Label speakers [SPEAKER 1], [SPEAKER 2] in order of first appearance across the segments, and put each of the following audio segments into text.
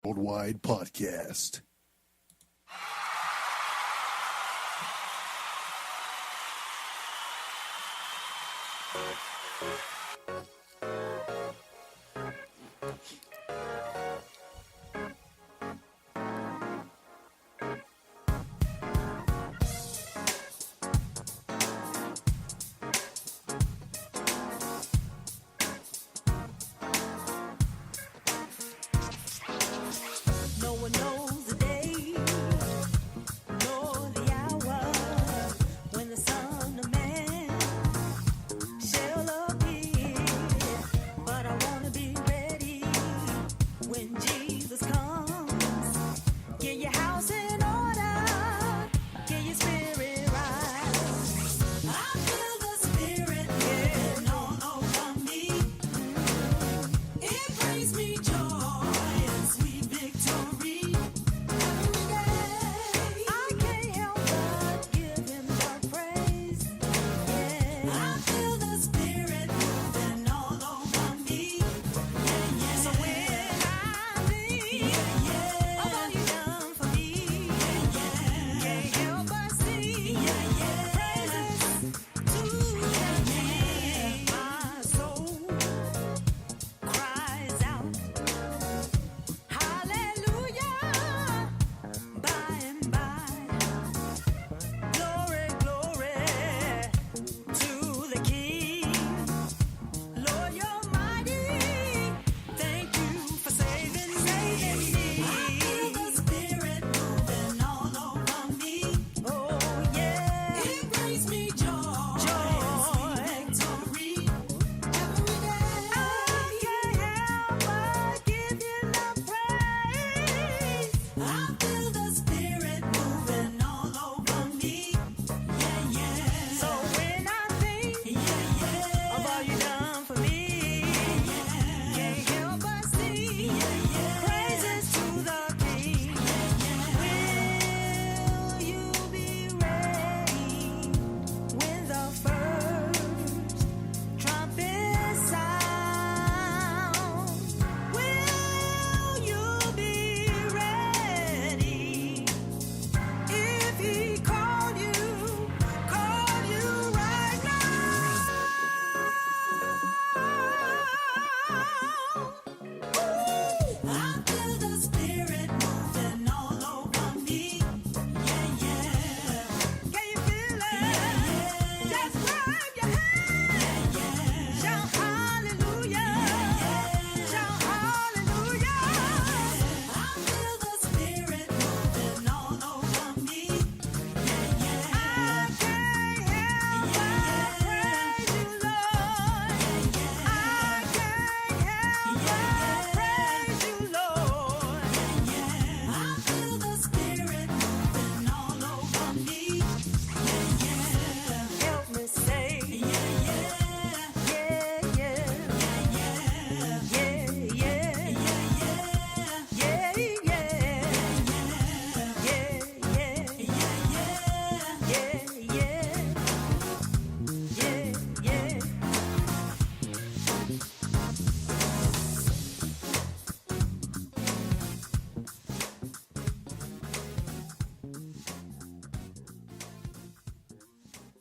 [SPEAKER 1] Worldwide Podcast.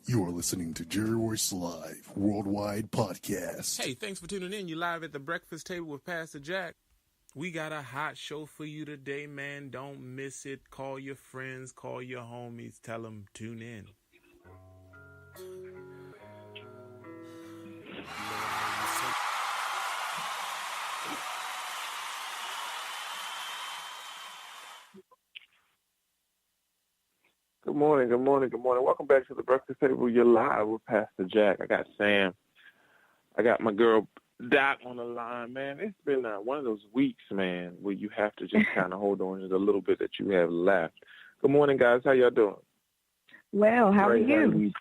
[SPEAKER 1] You are listening to Jerry Royce Live Worldwide Podcast.
[SPEAKER 2] Hey, thanks for tuning in. You live at the breakfast table with Passa Jax. We got a hot show for you today, man. Don't miss it. Call your friends, call your homies, tell them tune in.
[SPEAKER 3] Good morning. Welcome back to the Breakfast Table. You're live with Pastor Jack. I got Sam. I got my girl Doc on the line, man. It's been one of those weeks, man, where you have to just kind of hold on to the little bit that you have left. Good morning, guys. How y'all doing?
[SPEAKER 4] Well, how are you?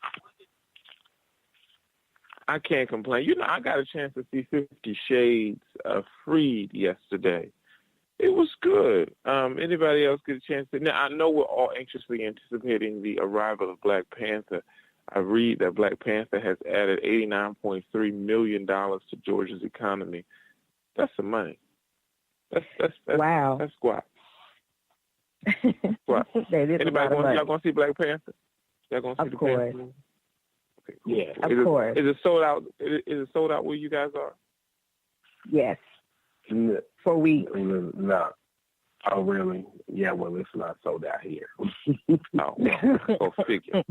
[SPEAKER 3] I can't complain. You know, I got a chance to see 50 Shades of Freed yesterday. It was good. Anybody else get a chance to? Now, I know we're all anxiously anticipating the arrival of Black Panther. I read that Black Panther has added $89.3 million to Georgia's economy. That's some money.
[SPEAKER 4] Wow.
[SPEAKER 3] That's squat.
[SPEAKER 4] That is
[SPEAKER 3] Anybody
[SPEAKER 4] y'all
[SPEAKER 3] gonna see Black Panther? Y'all gonna see
[SPEAKER 4] Of
[SPEAKER 3] the
[SPEAKER 4] course.
[SPEAKER 3] Panther movie? Okay, cool.
[SPEAKER 5] Yeah.
[SPEAKER 4] Of course.
[SPEAKER 3] Is it sold out? Is it sold out where you guys are?
[SPEAKER 4] Yes.
[SPEAKER 5] No.
[SPEAKER 4] For weeks.
[SPEAKER 5] No. Oh, really? Yeah, well, it's not sold out here.
[SPEAKER 3] No. Go figure.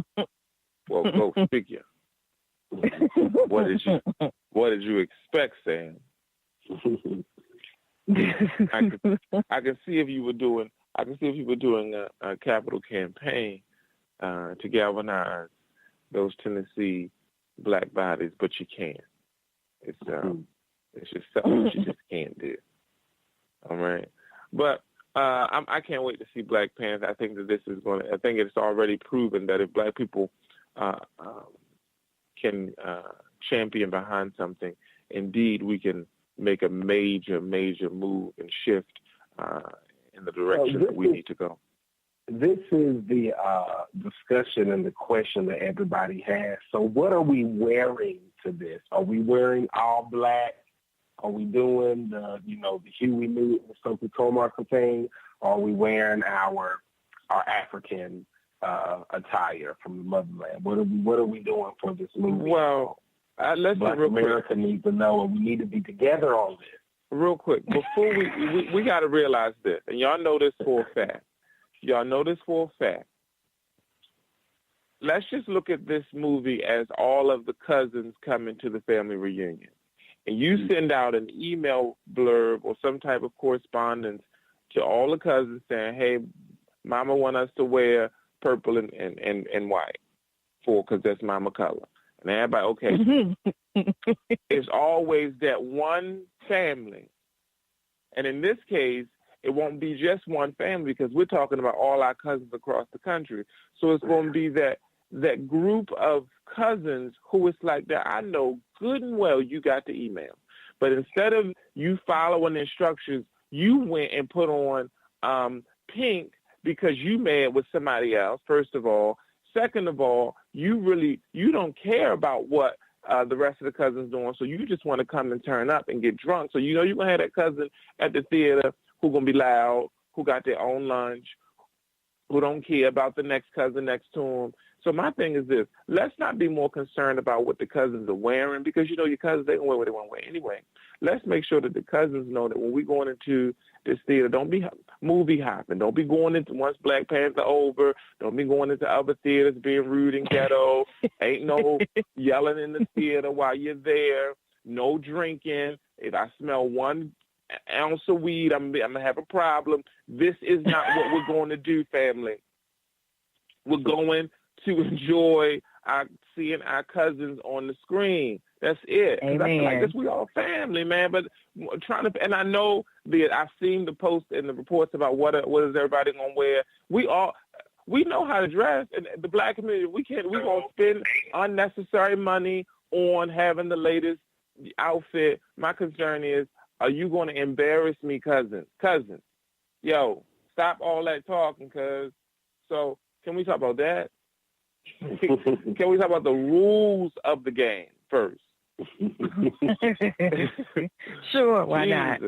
[SPEAKER 3] Well, go figure. What did you expect, Sam? I can see if you were doing a capital campaign to galvanize those Tennessee black bodies, but you can't. It's just something that you just can't do. All right, but I can't wait to see Black Panther. I think that I think it's already proven that if black people can champion behind something, indeed we can make a major move and shift in the direction that we need to go.
[SPEAKER 5] This is the discussion and the question that everybody has. So what are we wearing to this? Are we wearing all black? Are we doing the Huey Newton, the Sophie Tomar thing? Or are we wearing our African attire from the motherland? What are we doing for this movie?
[SPEAKER 3] Well, let's
[SPEAKER 5] Black America needs to know, and we need to be together on this.
[SPEAKER 3] Real quick, before we got to realize this, and y'all know this for a fact. Let's just look at this movie as all of the cousins coming to the family reunion. And you send out an email blurb or some type of correspondence to all the cousins saying, hey, Mama want us to wear purple and white because that's Mama color. And everybody, okay. It's always that one family. And in this case, it won't be just one family because we're talking about all our cousins across the country. So it's going to be that group of cousins who it's like that. I know good and well you got the email. But instead of you following the instructions, you went and put on pink because you mad with somebody else, first of all. Second of all, you don't care about what the rest of the cousins doing, so you just want to come and turn up and get drunk. So you know you're going to have that cousin at the theater who going to be loud, who got their own lunch, who don't care about the next cousin next to them. So my thing is this. Let's not be more concerned about what the cousins are wearing because, you know, your cousins, they can wear what they want to wear anyway. Let's make sure that the cousins know that when we're going into this theater, don't be movie hopping. Don't be going into once Black Panther over. Don't be going into other theaters being rude and ghetto. Ain't no yelling in the theater while you're there. No drinking. If I smell 1 ounce of weed, I'm going to have a problem. This is not what we're going to do, family. We're going to enjoy seeing our cousins on the screen. That's it.
[SPEAKER 4] Amen.
[SPEAKER 3] I feel like this, we all family, man. But and I know that I've seen the posts and the reports about what is everybody gonna wear. We know how to dress, and the black community. We gonna spend unnecessary money on having the latest outfit. My concern is, are you going to embarrass me, cousin? Yo, stop all that talking, cuz. So can we talk about that? Can we talk about the rules of the game first?
[SPEAKER 4] Sure, why not?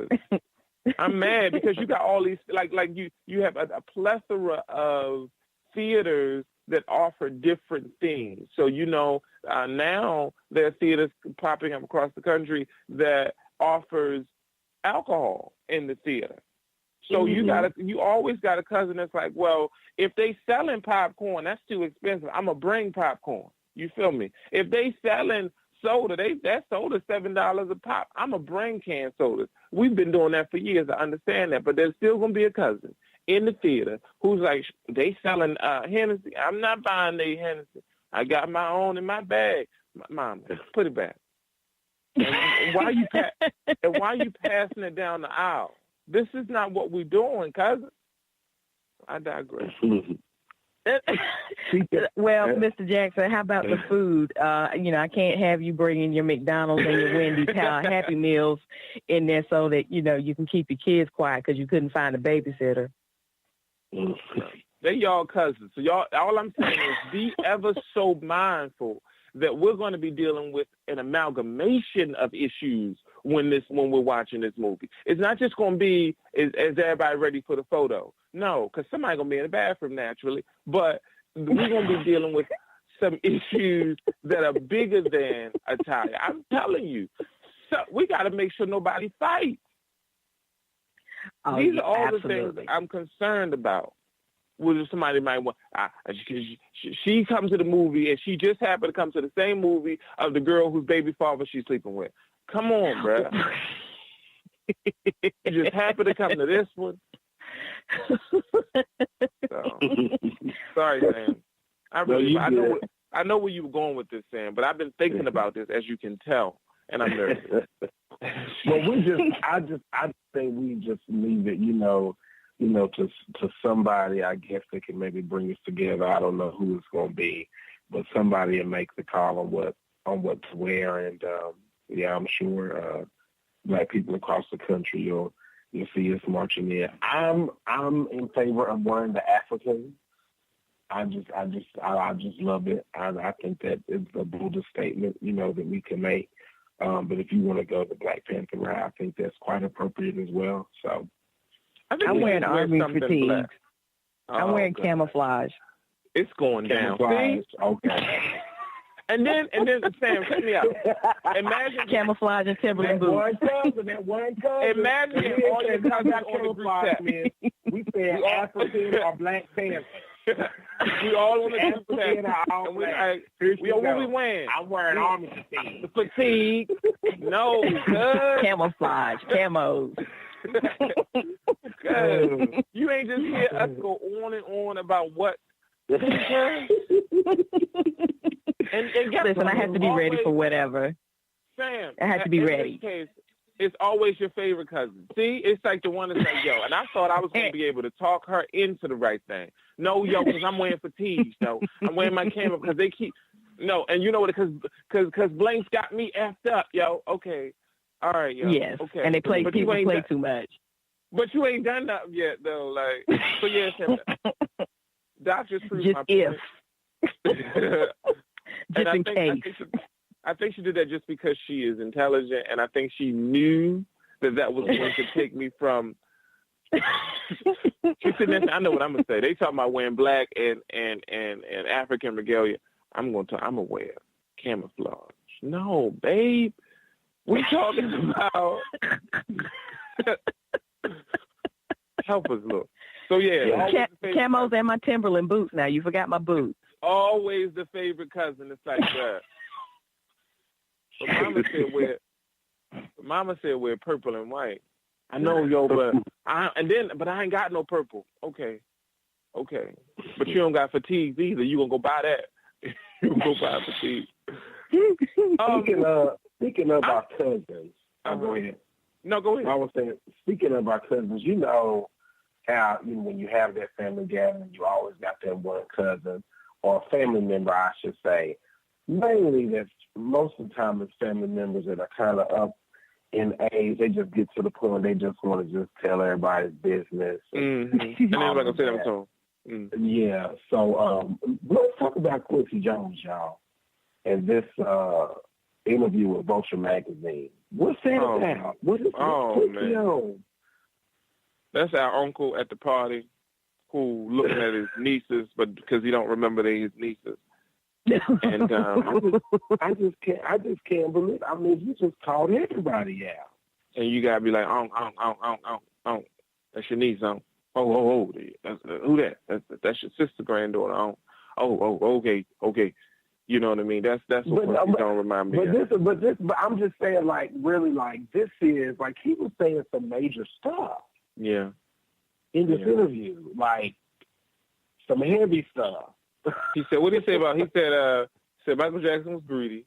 [SPEAKER 3] I'm mad because you got all these like you have a plethora of theaters that offer different things. So now there are theaters popping up across the country that offers alcohol in the theater. So you always got a cousin that's like, well, if they selling popcorn, that's too expensive. I'm gonna bring popcorn. You feel me? If they selling soda, that soda $7 a pop. I'm gonna bring canned sodas. We've been doing that for years. I understand that, but there's still gonna be a cousin in the theater who's like, they selling Hennessy. I'm not buying their Hennessy. I got my own in my bag. Mom, put it back. And why you passing it down the aisle? This is not what we're doing, cousin. I digress.
[SPEAKER 4] Well, Mr. Jackson, how about the food? I can't have you bringing your McDonald's and your Wendy's Happy Meals in there so that, you can keep your kids quiet because you couldn't find a babysitter.
[SPEAKER 3] They y'all cousins. So y'all, all I'm saying is be ever so mindful that we're going to be dealing with an amalgamation of issues when we're watching this movie. It's not just going to be, is everybody ready for the photo? No, because somebody's going to be in the bathroom naturally, but we're going to be dealing with some issues that are bigger than attire. I'm telling you, so we got to make sure nobody fights. These are all
[SPEAKER 4] absolutely.
[SPEAKER 3] the things I'm concerned about. Whether somebody might want, she comes to the movie and she just happened to come to the same movie of the girl whose baby father she's sleeping with. Come on, bro. You just happened to come to this one. So, sorry, Sam. I know where you were going with this, Sam, but I've been thinking about this, as you can tell, and I'm nervous.
[SPEAKER 5] Well, I think we just leave it, to somebody, I guess, that can maybe bring us together. I don't know who it's going to be, but somebody will make the call on what to wear. And I'm sure Black people across the country you'll see us marching in. I'm in favor of wearing the African. I just love it. I think that it's the boldest statement, that we can make. But if you want to go the Black Panther route, I think that's quite appropriate as well. So
[SPEAKER 4] I'm wearing army fatigue. I'm wearing camouflage.
[SPEAKER 3] It's going down.
[SPEAKER 5] See? Okay.
[SPEAKER 3] And then Sam, check me out. Imagine
[SPEAKER 4] camouflage and Timberland boots.
[SPEAKER 5] One cousin.
[SPEAKER 3] Imagine all your cousins on the group chat.
[SPEAKER 5] We said African or Black Panther.
[SPEAKER 3] We all on the group chat. And what we wearing?
[SPEAKER 5] I'm wearing army fatigue.
[SPEAKER 3] Fatigue. No, good.
[SPEAKER 4] Camouflage. Camos.
[SPEAKER 3] Good. You ain't just hear us go on and on about what. And
[SPEAKER 4] listen, I have to be ready for whatever.
[SPEAKER 3] Sam,
[SPEAKER 4] I have to be ready.
[SPEAKER 3] In this case, it's always your favorite cousin. See, it's like the one that's like, yo, and I thought I was going to be able to talk her into the right thing. No, yo, because I'm wearing fatigues, though. I'm wearing my camera because they keep, no, and you know what, because Blank's got me effed up, yo. Okay. All right, yo.
[SPEAKER 4] Yes,
[SPEAKER 3] okay.
[SPEAKER 4] and people play too much.
[SPEAKER 3] But you ain't done nothing yet, though. Like, so yeah, Sam, Doc just proved my point.
[SPEAKER 4] Just in case.
[SPEAKER 3] I think she did that just because she is intelligent, and I think she knew that was going to take me from. She's sitting there. I know what I'm gonna say. They talking about wearing black and African regalia. I'm gonna wear camouflage. No, babe. We talking about. Help us look. So yeah,
[SPEAKER 4] camos and my Timberland boots. Now you forgot my boots.
[SPEAKER 3] Always the favorite cousin. It's like that. But Mama said wear purple and white. I know, yo, but I ain't got no purple. Okay. But you don't got fatigues either. You gonna go buy that? You gonna go buy fatigues?
[SPEAKER 5] Speaking of our cousins, go ahead.
[SPEAKER 3] No, go ahead.
[SPEAKER 5] I was saying, speaking of our cousins, you know how when you have that family gathering, you always got that one cousin or a family member, I should say. Mainly, that's most of the time it's family members that are kind of up in age. They just get to the point where they just want to just tell everybody's business.
[SPEAKER 3] Mm-hmm. And everybody gonna say that too. Mm-hmm.
[SPEAKER 5] Yeah. So let's talk about Quincy Jones, y'all, and this interview with Vulture Magazine. What's that about? What is Quincy Jones?
[SPEAKER 3] That's our uncle at the party who looking at his nieces, but because he don't remember they his nieces. And I just can't believe. I mean, you just called everybody out. And you gotta be like, that's your niece, Oh, that's who that? That's your sister granddaughter. Okay. You know what I mean? That's what don't remind me.
[SPEAKER 5] But I'm just saying, like, really, like, this is like he was saying some major stuff.
[SPEAKER 3] Yeah.
[SPEAKER 5] In this interview, like some heavy stuff.
[SPEAKER 3] He said, what did he say about? He said Michael Jackson was greedy.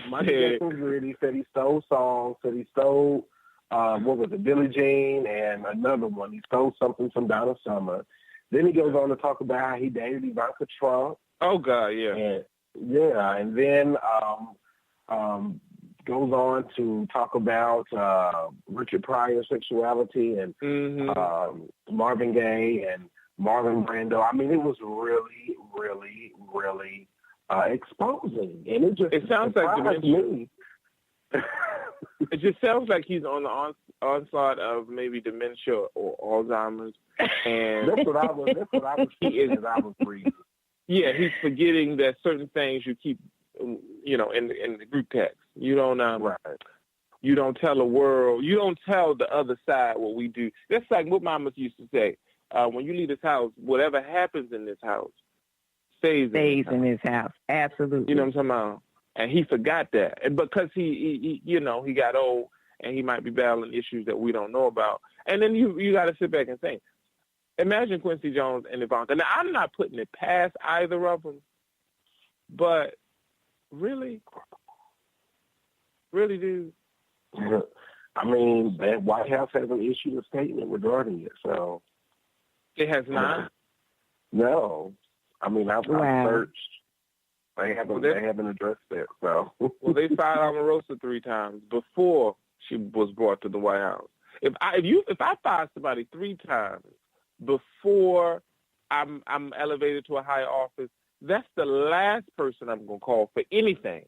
[SPEAKER 5] Michael Jackson was greedy. He said he stole songs. Said he stole what was it, Billie Jean, and another one. He stole something from Donna Summer. Then he goes on to talk about how he dated Ivanka Trump.
[SPEAKER 3] Oh God, yeah.
[SPEAKER 5] And then goes on to talk about Richard Pryor's sexuality and Marvin Gaye and Marlon Brando. I mean, it was really, really, really exposing, and it
[SPEAKER 3] sounds like dementia.
[SPEAKER 5] Me.
[SPEAKER 3] It just sounds like he's on the onslaught of maybe dementia or Alzheimer's, and
[SPEAKER 5] that's what I was thinking as I was reading.
[SPEAKER 3] Yeah, he's forgetting that certain things you keep, in the group text. You don't
[SPEAKER 5] right.
[SPEAKER 3] You don't tell the world. You don't tell the other side what we do. That's like what Mama used to say. When you leave this house, whatever happens in this house stays in this house.
[SPEAKER 4] Absolutely.
[SPEAKER 3] You know what I'm talking about? And he forgot that, and because he got old, and he might be battling issues that we don't know about. And then you got to sit back and think. Imagine Quincy Jones and Ivanka. Now, I'm not putting it past either of them, but really, dude.
[SPEAKER 5] I mean, that White House hasn't issued a statement regarding it, so.
[SPEAKER 3] It has not?
[SPEAKER 5] No. I mean, I've searched. They haven't addressed it, so.
[SPEAKER 3] Well, they fired Omarosa 3 times before she was brought to the White House. If I fire somebody 3 times before I'm elevated to a higher office, that's the last person I'm going to call for anything.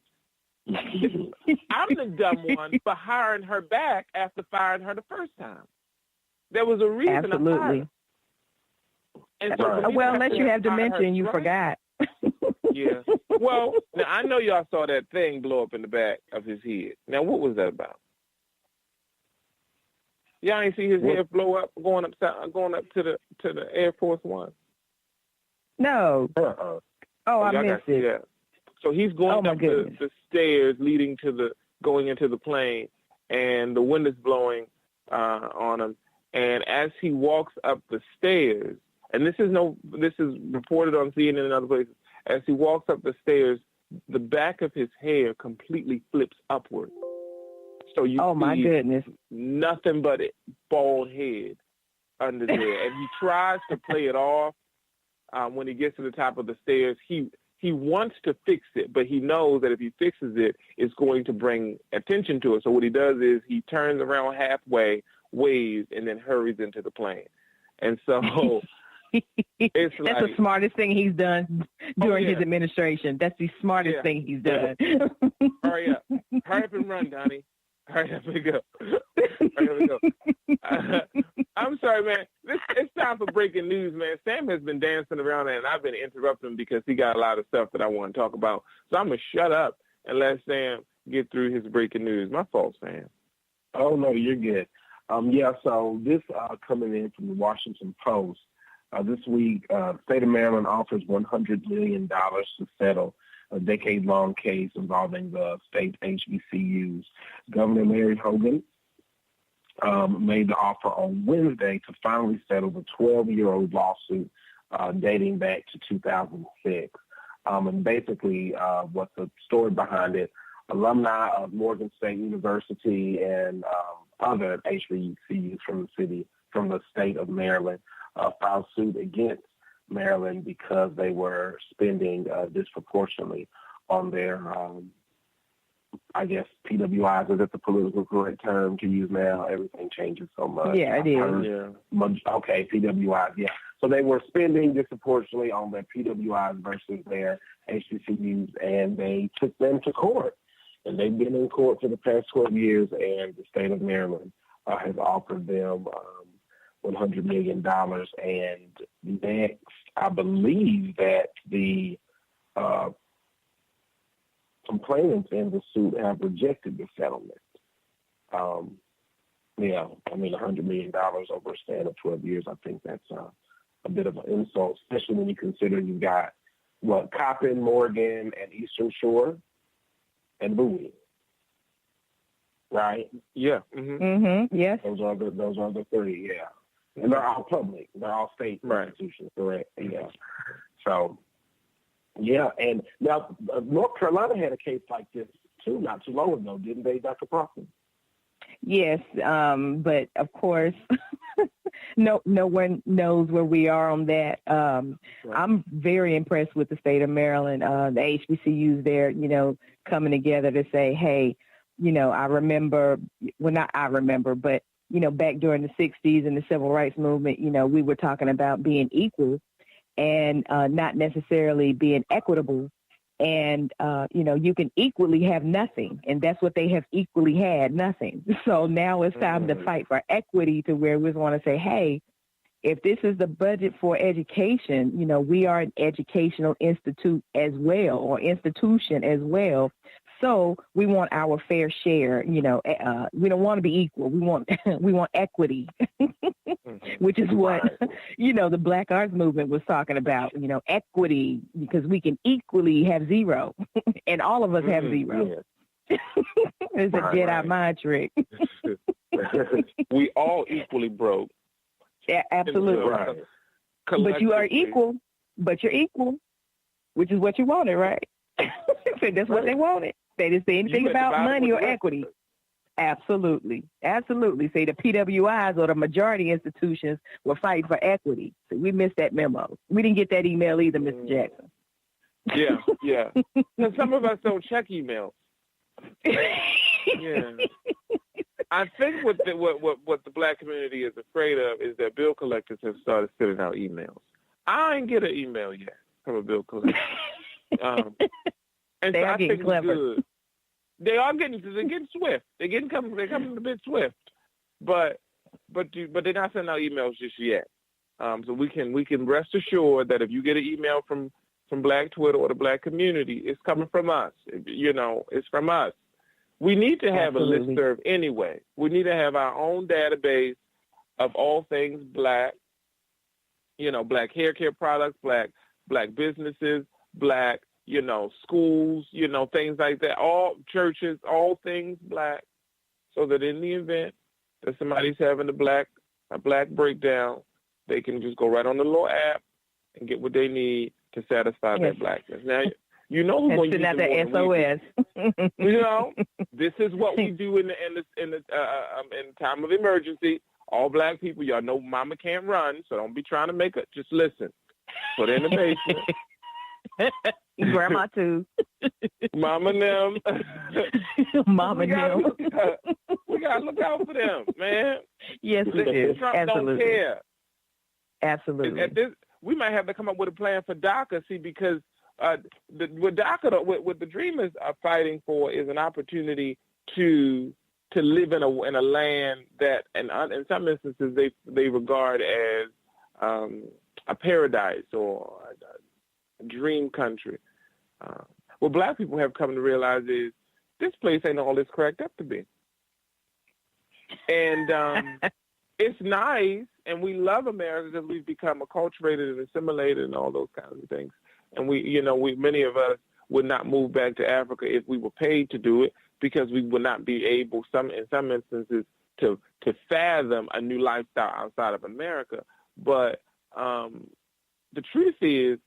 [SPEAKER 3] I'm the dumb one for hiring her back after firing her the first time. There was a reason
[SPEAKER 4] Absolutely.
[SPEAKER 3] I fired her. And so
[SPEAKER 4] well, unless you have dementia and you forgot.
[SPEAKER 3] Yeah. Well, now I know y'all saw that thing blow up in the back of his head. Now, what was that about? Y'all ain't see his head blow up going up to the Air Force One?
[SPEAKER 4] No.
[SPEAKER 5] Uh-uh.
[SPEAKER 4] Oh, I missed it.
[SPEAKER 3] Yeah. So he's going up the stairs leading to going into the plane, and the wind is blowing on him. And as he walks up the stairs, and this is reported on CNN and other places, as he walks up the stairs, the back of his hair completely flips upward. So you
[SPEAKER 4] my goodness,
[SPEAKER 3] nothing but a bald head under there. And he tries to play it off when he gets to the top of the stairs. He wants to fix it, but he knows that if he fixes it, it's going to bring attention to it. So what he does is he turns around halfway, waves, and then hurries into the plane. And so
[SPEAKER 4] that's the smartest thing he's done during his administration. That's the smartest thing he's done.
[SPEAKER 3] Hurry up and run, Donnie. Hurry up and go. Hurry up and go. I'm sorry, man. It's time for breaking news, man. Sam has been dancing around and I've been interrupting him because he got a lot of stuff that I want to talk about. So I'm going to shut up and let Sam get through his breaking news. My fault, Sam.
[SPEAKER 5] Oh, no, you're good. So this coming in from the Washington Post. This week, state of Maryland offers $100 million to settle a decade-long case involving the state HBCUs. Governor Larry Hogan made the offer on Wednesday to finally settle the 12-year-old lawsuit dating back to 2006. And basically, what's the story behind it? Alumni of Morgan State University and other HBCUs from the state of Maryland filed suit against Maryland because they were spending disproportionately on their, PWIs. Is that the political correct term to use now? Everything changes so much.
[SPEAKER 4] Yeah, it is.
[SPEAKER 5] Okay, PWIs, yeah. So they were spending disproportionately on their PWIs versus their HBCUs, and they took them to court. And they've been in court for the past 12 years, and the state of Maryland has offered them $100 million. And next, I believe that the complainants in the suit have rejected the settlement. $100 million over a span of 12 years, I think that's a bit of an insult, especially when you consider you've got, Coppin, Morgan, and Eastern Shore, and Bowie. Right?
[SPEAKER 3] Yeah.
[SPEAKER 4] Mm-hmm. Mm-hmm. Yes.
[SPEAKER 5] Those are the 3, yeah. And they're all public. They're all state institutions, correct? Yeah. So, yeah. And now, North Carolina had a case like this, too, not too long ago, didn't they, Dr. Proctor?
[SPEAKER 4] Yes, but, of course, no one knows where we are on that. I'm very impressed with the state of Maryland, the HBCUs there, coming together to say, hey, I remember, well, not I remember, but back during the 60s and the civil rights movement, we were talking about being equal and not necessarily being equitable And, you can equally have nothing. And that's what they have equally had, nothing. So now it's time to fight for equity to where we want to say, hey, if this is the budget for education, we are an educational institute as well, or institution as well. So we want our fair share. We don't want to be equal. We want equity, which is what the Black Arts Movement was talking about. Equity, because we can equally have zero, and all of us have zero. Yeah. It's a Jedi mind trick.
[SPEAKER 3] We all equally broke.
[SPEAKER 4] Yeah, absolutely.
[SPEAKER 3] Right.
[SPEAKER 4] But you are equal. But you're equal, which is what you wanted, right? So that's what they wanted. They didn't say anything about money or equity. Absolutely. Absolutely. Say the PWIs or the majority institutions were fighting for equity. So we missed that memo. We didn't get that email either, Mr. Jackson.
[SPEAKER 3] Yeah. And some of us don't check emails. Yeah. I think what the Black community is afraid of is that bill collectors have started sending out emails. I ain't get an email yet from a bill collector. And
[SPEAKER 4] they
[SPEAKER 3] so
[SPEAKER 4] are
[SPEAKER 3] I
[SPEAKER 4] getting
[SPEAKER 3] think
[SPEAKER 4] clever.
[SPEAKER 3] Good. They're getting swift. They're coming a bit swift. But they're not sending out emails just yet. So we can rest assured that if you get an email from Black Twitter or the Black community, it's coming from us. It's from us. We need to have a listserv anyway. We need to have our own database of all things Black. Black hair care products, Black businesses, Black, schools, things like that, all churches, all things Black, so that in the event that somebody's having a black breakdown, they can just go right on the little app and get what they need to satisfy their Blackness. Now, who's going to use
[SPEAKER 4] that SOS.
[SPEAKER 3] This is what we do in time of emergency. All Black people, y'all know Mama can't run, so don't be trying to make it. Just listen. Put in the basement.
[SPEAKER 4] Grandma too.
[SPEAKER 3] Mama and them.
[SPEAKER 4] Mama and them.
[SPEAKER 3] We gotta look out for them, man.
[SPEAKER 4] Yes, we do.
[SPEAKER 3] Trump
[SPEAKER 4] Absolutely.
[SPEAKER 3] don't care.
[SPEAKER 4] Absolutely.
[SPEAKER 3] At this, we might have to come up with a plan for DACA. See, because what DACA, what the Dreamers are fighting for, is an opportunity to live in a land that, and in some instances, they regard as a paradise or a dream country. What Black people have come to realize is this place ain't all it's cracked up to be. And it's nice, and we love America because we've become acculturated and assimilated and all those kinds of things. And many of us would not move back to Africa if we were paid to do it, because we would not be able, in some instances, to fathom a new lifestyle outside of America. But the truth is,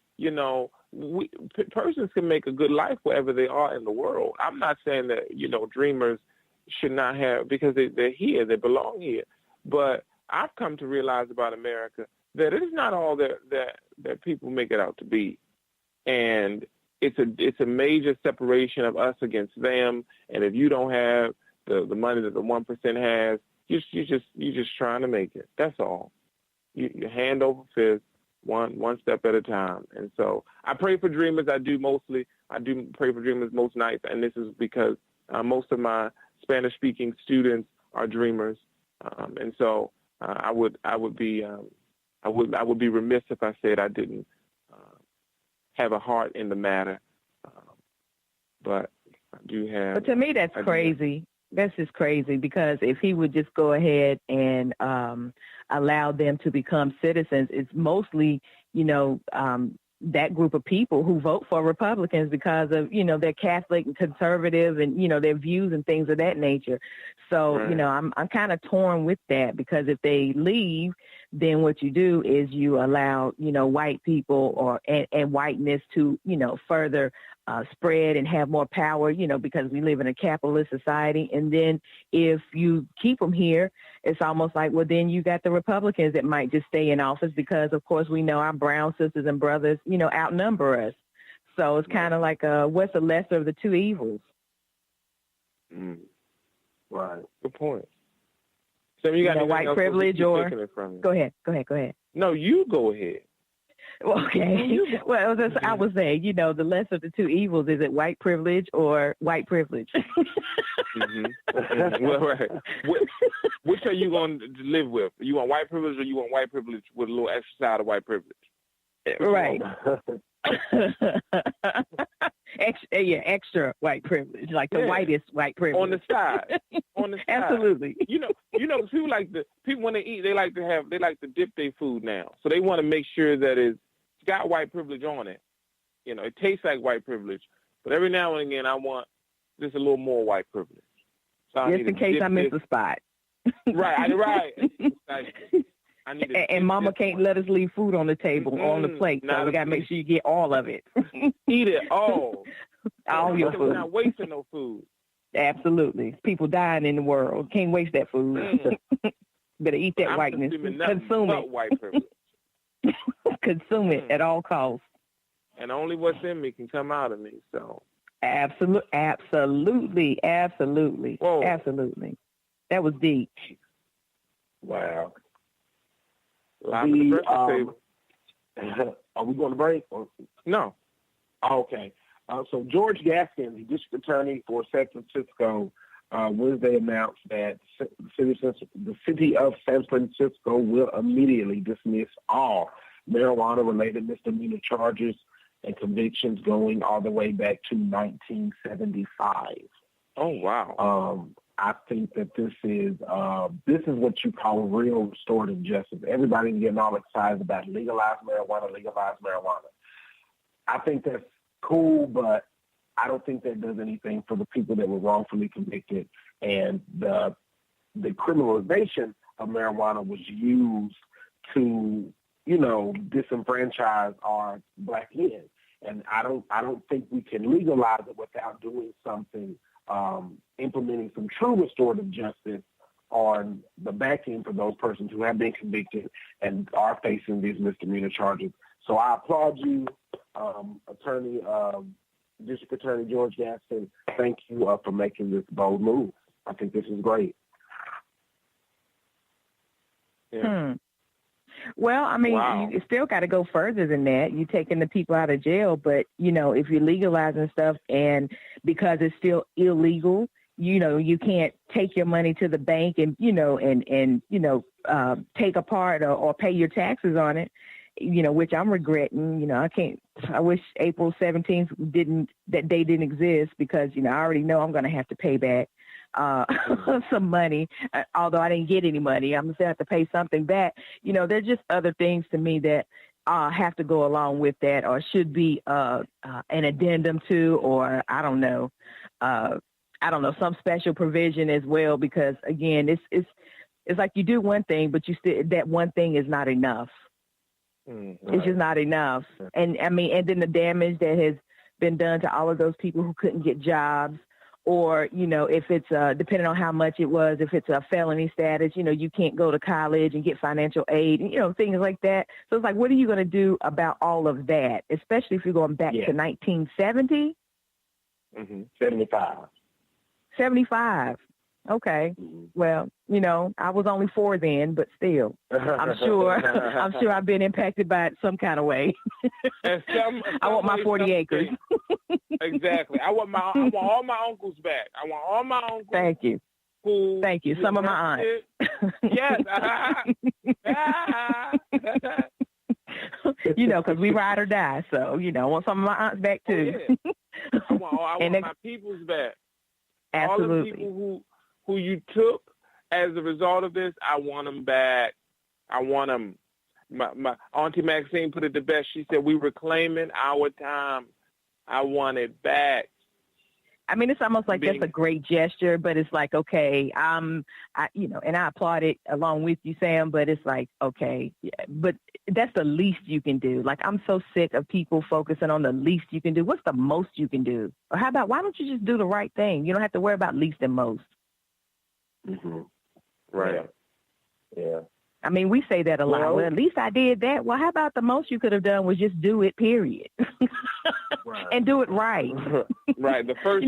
[SPEAKER 3] persons can make a good life wherever they are in the world. I'm not saying that, dreamers should not have, because they're here, they belong here. But I've come to realize about America that it is not all that people make it out to be. And it's a major separation of us against them. And if you don't have the money that the 1% has, you're just trying to make it. That's all. You hand over fist, one step at a time. And so I pray for dreamers. I do pray for dreamers most nights, and this is because most of my Spanish-speaking students are dreamers. And so I would be remiss if I said I didn't have a heart in the matter. But I do have.
[SPEAKER 4] But to me, that's crazy. That's just crazy, because if he would just go ahead and allow them to become citizens, it's mostly, that group of people who vote for Republicans because of, they're Catholic and conservative and, their views and things of that nature. So, right. I'm kind of torn with that, because if they leave, then what you do is you allow, white people and whiteness to, further spread and have more power, because we live in a capitalist society. And then if you keep them here, it's almost like, well, then you got the Republicans that might just stay in office because, of course, we know our brown sisters and brothers, outnumber us. So it's kind of like, what's the lesser of the two evils?
[SPEAKER 3] Right. Good point. So you got
[SPEAKER 4] white privilege or
[SPEAKER 3] from
[SPEAKER 4] go ahead.
[SPEAKER 3] No, you go ahead.
[SPEAKER 4] Okay. Well, I was saying, the lesser of the two evils, is it white privilege or white privilege?
[SPEAKER 3] Well, right. Which are you going to live with? You want white privilege, or you want white privilege with a little extra side of white privilege?
[SPEAKER 4] Right. Extra white privilege, like the whitest white privilege
[SPEAKER 3] on the side.
[SPEAKER 4] Absolutely.
[SPEAKER 3] People when they eat, they like to dip their food now, so they want to make sure that it's got white privilege on it. It tastes like white privilege, but every now and again, I want just a little more white privilege. So
[SPEAKER 4] just in case I miss a spot.
[SPEAKER 3] Right. I need
[SPEAKER 4] and Mama can't let us leave food on the table, on the plate, so we got to make sure you get all of it.
[SPEAKER 3] Eat it all.
[SPEAKER 4] All your food.
[SPEAKER 3] We're not wasting no food.
[SPEAKER 4] Absolutely. People dying in the world. Can't waste that food. Better eat that whiteness. Consume it.
[SPEAKER 3] White privilege.
[SPEAKER 4] Consume it at all costs.
[SPEAKER 3] And only what's in me can come out of me. So.
[SPEAKER 4] Absolutely.
[SPEAKER 3] Whoa.
[SPEAKER 4] Absolutely. That was deep.
[SPEAKER 5] Wow.
[SPEAKER 3] Are we
[SPEAKER 5] going to break?
[SPEAKER 3] No.
[SPEAKER 5] Okay. So George Gaskin, the district attorney for San Francisco, Wednesday announced that the city of San Francisco will immediately dismiss all marijuana-related misdemeanor charges and convictions going all the way back to 1975.
[SPEAKER 3] Oh, wow.
[SPEAKER 5] I think that this is what you call real restorative justice. Everybody's getting all excited about legalized marijuana. I think that's cool, but I don't think that does anything for the people that were wrongfully convicted. And the criminalization of marijuana was used to, disenfranchise our black men. And I don't think we can legalize it without doing something, implementing some true restorative justice on the back end for those persons who have been convicted and are facing these misdemeanor charges. So I applaud you, District Attorney George Gaskin. Thank you for making this bold move. I think this is great.
[SPEAKER 3] Yeah.
[SPEAKER 4] Well, I mean, you still got to go further than that. You're taking the people out of jail, but, if you're legalizing stuff and because it's still illegal, you can't take your money to the bank and, take apart or pay your taxes on it, which I'm regretting. I wish April 17th that day didn't exist because, I already know I'm going to have to pay back some money, although I didn't get any money. I'm going to have to pay something back. There's just other things to me that have to go along with that or should be an addendum to, or I don't know, some special provision as well, because again, it's like you do one thing, but that one thing is not enough. It's just not enough. And then the damage that has been done to all of those people who couldn't get jobs, or, if it's depending on how much it was, if it's a felony status, you can't go to college and get financial aid, and, things like that. So it's like, what are you going to do about all of that, especially if you're going back to 1970?
[SPEAKER 5] 75.
[SPEAKER 4] 75. Okay. Well, I was only 4 then, but still, I'm sure I've been impacted by it some kind of way. I want my 40 acres.
[SPEAKER 3] Exactly. I want all my uncles back. I want all my uncles.
[SPEAKER 4] Thank you.
[SPEAKER 3] Thank
[SPEAKER 4] you. Some of my aunts.
[SPEAKER 3] Yes.
[SPEAKER 4] Because we ride or die. So, I want some of my aunts back too.
[SPEAKER 3] Oh, yeah. I want my peoples back.
[SPEAKER 4] Absolutely.
[SPEAKER 3] All the people who you took as a result of this, I want them back. I want them. My Auntie Maxine put it the best. She said, "We reclaiming our time. I want it back."
[SPEAKER 4] I mean, it's almost like that's a great gesture, but it's like, okay, and I applaud it along with you, Sam, but it's like, okay, but that's the least you can do. Like, I'm so sick of people focusing on the least you can do. What's the most you can do? Or how about, why don't you just do the right thing? You don't have to worry about least and most.
[SPEAKER 5] Mm-hmm.
[SPEAKER 3] Right.
[SPEAKER 5] Yeah.
[SPEAKER 4] I mean, we say that a lot. Well, at least I did that. Well, how about the most you could have done was just do it, period.
[SPEAKER 5] Right.
[SPEAKER 4] And do it right.
[SPEAKER 3] Right. The first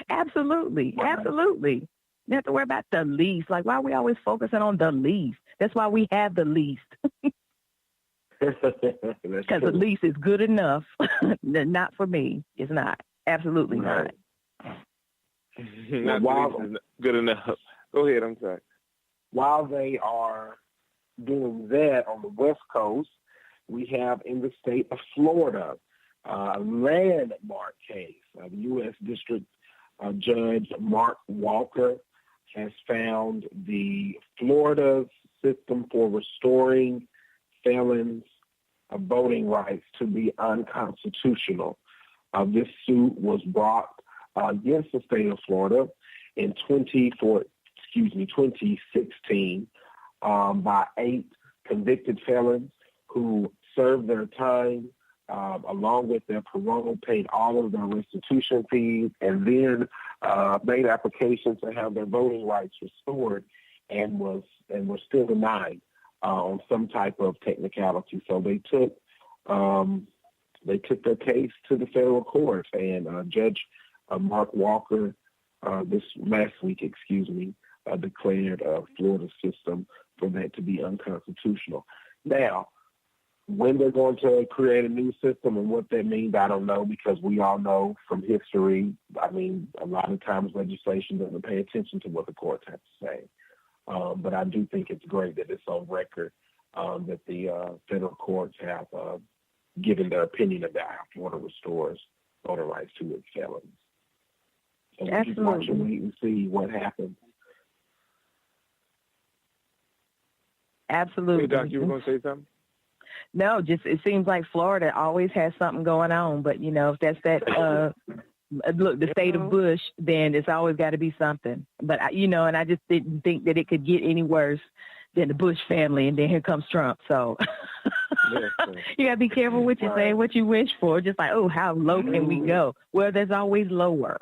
[SPEAKER 4] Absolutely.
[SPEAKER 5] Right.
[SPEAKER 4] Absolutely. You have to worry about the least. Like, why are we always focusing on the least? That's why we have the least. Because at least it's good enough. Not for me. It's not. Absolutely not.
[SPEAKER 3] Not good enough. Go ahead. I'm sorry.
[SPEAKER 5] While they are doing that on the West Coast, we have in the state of Florida a landmark case. The U.S. District Judge Mark Walker has found the Florida system for restoring felons' voting rights to be unconstitutional. This suit was brought against the state of Florida in 2016 by 8 convicted felons who served their time along with their parole, paid all of their restitution fees, and then made applications to have their voting rights restored, and were still denied on some type of technicality. So they took their case to the federal court, and Judge Mark Walker this last week, declared Florida's system for that to be unconstitutional. Now, when they're going to create a new system and what that means, I don't know, because we all know from history, I mean, a lot of times legislation doesn't pay attention to what the courts have to say. But I do think it's great that it's on record that the federal courts have given their opinion about how Florida restores voting rights to its felons. So we just watch and wait and see what happens.
[SPEAKER 4] Absolutely.
[SPEAKER 3] Hey, Doc, you were going to say something?
[SPEAKER 4] No, just it seems like Florida always has something going on. But, you know, if that's that, look, the state of Bush, then it's always got to be something. But, and I just didn't think that it could get any worse than the Bush family. And then here comes Trump. So you got to be careful what you say, what you wish for. Just like, oh, how low can we go? Well, there's always lower.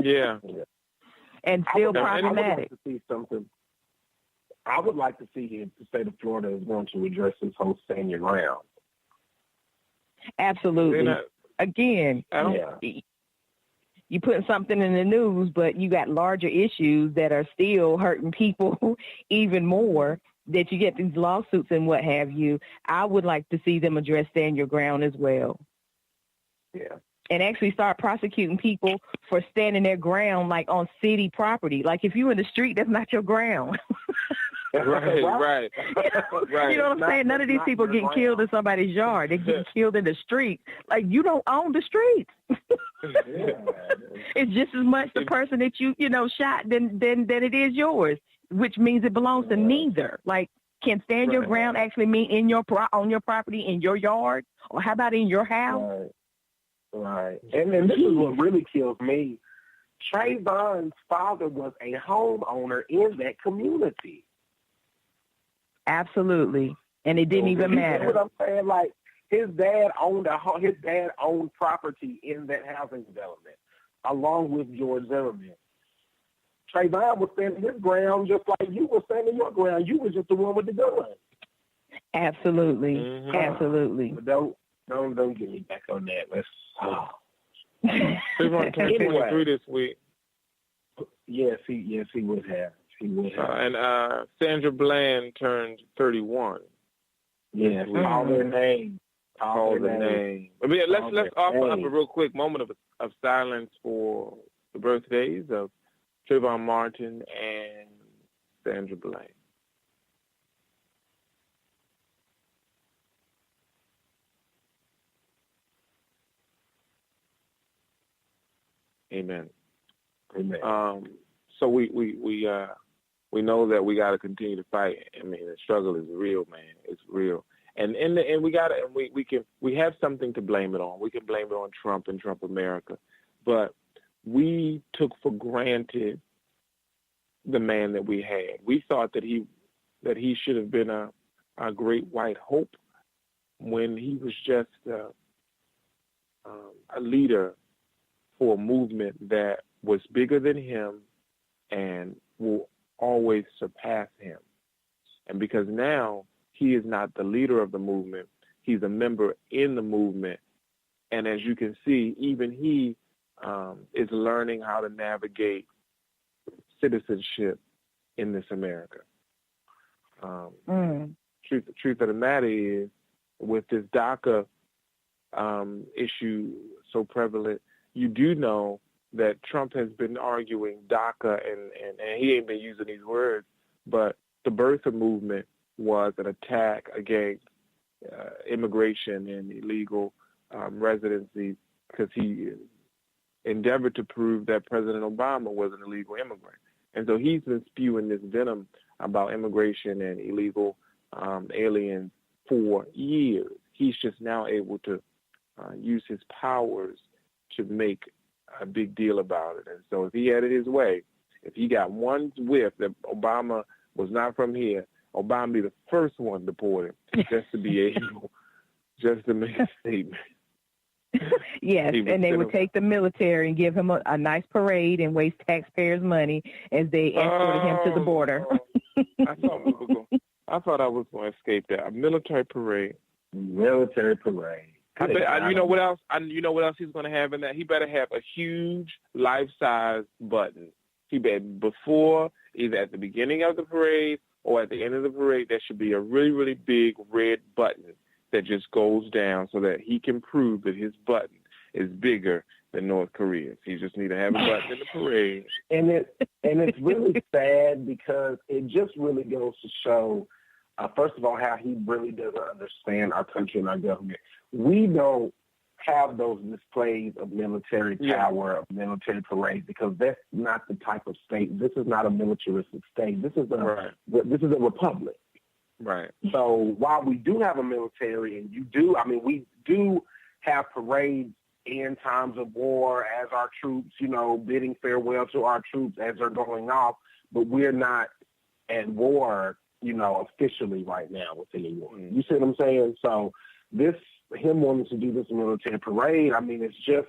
[SPEAKER 3] Yeah.
[SPEAKER 4] And still problematic.
[SPEAKER 5] I would like to see something. I would like to see if the state of Florida is going to address this whole stand your ground.
[SPEAKER 4] Absolutely. Again, you put something in the news, but you got larger issues that are still hurting people even more, that you get these lawsuits and what have you. I would like to see them address stand your ground as well.
[SPEAKER 5] Yeah.
[SPEAKER 4] And actually start prosecuting people for standing their ground, like on city property. Like if you're in the street, that's not your ground.
[SPEAKER 3] Right.
[SPEAKER 4] You know what I'm saying? None of these people getting killed in somebody's yard. They get killed in the street. Like, you don't own the streets. It's just as much the person that you shot than it is yours, which means it belongs to neither. Like, can stand your ground actually mean on your property, in your yard? Or how about in your house?
[SPEAKER 5] Right. And then this is what really kills me. Trayvon's father was a homeowner in that community.
[SPEAKER 4] Absolutely. And it didn't even matter.
[SPEAKER 5] You know what I'm saying? Like, his dad owned property in that housing development, along with George Zimmerman. Trayvon was standing his ground just like you were standing your ground. You was just the one with the gun.
[SPEAKER 4] Absolutely.
[SPEAKER 3] Mm-hmm.
[SPEAKER 4] Absolutely.
[SPEAKER 5] But don't get me back on that. Let's.
[SPEAKER 3] Trayvon turned 23 this week.
[SPEAKER 5] Yes, he would have. He would have.
[SPEAKER 3] And Sandra Bland turned 31.
[SPEAKER 5] Yes, all their names.
[SPEAKER 3] All the names. I mean, let's offer up a real quick moment of silence for the birthdays of Trayvon Martin and Sandra Bland. Amen. So we know that we got to continue to fight. I mean, the struggle is real, man. It's real, and we have something to blame it on. We can blame it on Trump and Trump America, but we took for granted the man that we had. We thought that he should have been a great white hope when he was just a leader for a movement that was bigger than him and will always surpass him. And because now he is not the leader of the movement, he's a member in the movement. And as you can see, even he is learning how to navigate citizenship in this America. Truth of the matter is, with this DACA issue so prevalent, you do know that Trump has been arguing DACA, and he ain't been using these words, but the birther movement was an attack against immigration and illegal residency, because he endeavored to prove that President Obama was an illegal immigrant. And so he's been spewing this venom about immigration and illegal aliens for years. He's just now able to use his powers to make a big deal about it. And so if he had it his way, if he got one whiff that Obama was not from here, Obama be the first one deported, just to be able, just to make a statement.
[SPEAKER 4] Yes, and they would take the military and give him a nice parade and waste taxpayers' money as they escorted him to the border.
[SPEAKER 3] I thought I was going to escape that. A military parade.
[SPEAKER 5] Military parade.
[SPEAKER 3] You know what else? You know what else he's going to have in that? He better have a huge life-size button. He better, before, either at the beginning of the parade or at the end of the parade, there should be a really, really big red button that just goes down so that he can prove that his button is bigger than North Korea's. He just need to have a button in the parade.
[SPEAKER 5] And it's really sad, because it just really goes to show, first of all, how he really doesn't understand our country and our government. We don't have those displays of military power, of military parades, because that's not the type of state. This is not a militaristic state. This is a republic.
[SPEAKER 3] Right.
[SPEAKER 5] So while we do have a military, and we do have parades in times of war as our troops, bidding farewell to our troops as they're going off, but we're not at war, officially right now with anyone. You see what I'm saying? So him wanting to do this military parade, it's just,